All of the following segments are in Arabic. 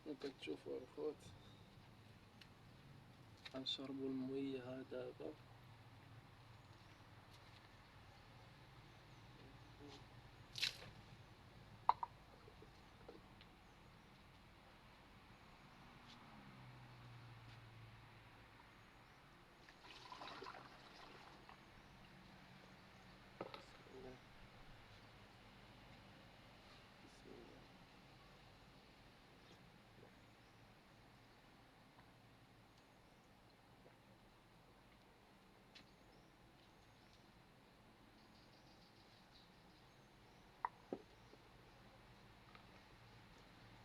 وكتشوفوا الخوت غنشربوا المياه دابا. بسم الله بسم الله.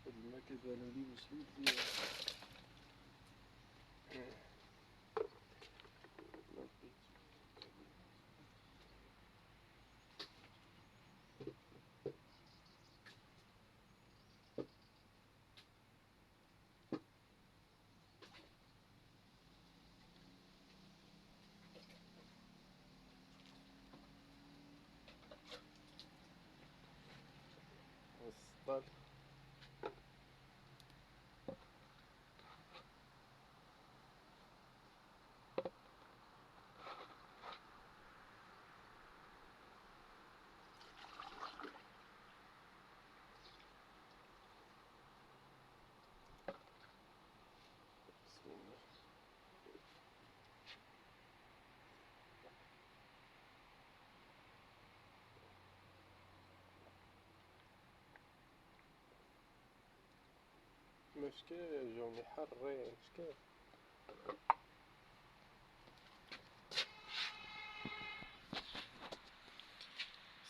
هاد الماء كيبانولي بزوج ديال السطال. بسم الله. مشكل جوني حارين شكون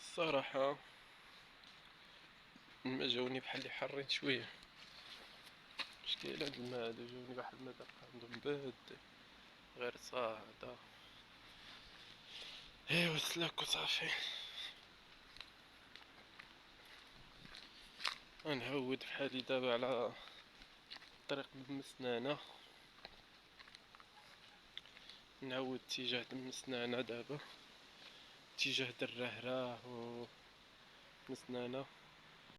الصراحة الماء جاوني بحال اللي حارين شوية. مشكل هاد الماء هادو جاوني واحد المذاق عندهم بارد غير صاعدة. ايوا سلاك وصافي. غنعاود بحالي دابا على طريق المسنانة، نعاود اتجاه المسنانة دابا، اتجاه الرهرة و مسنانة.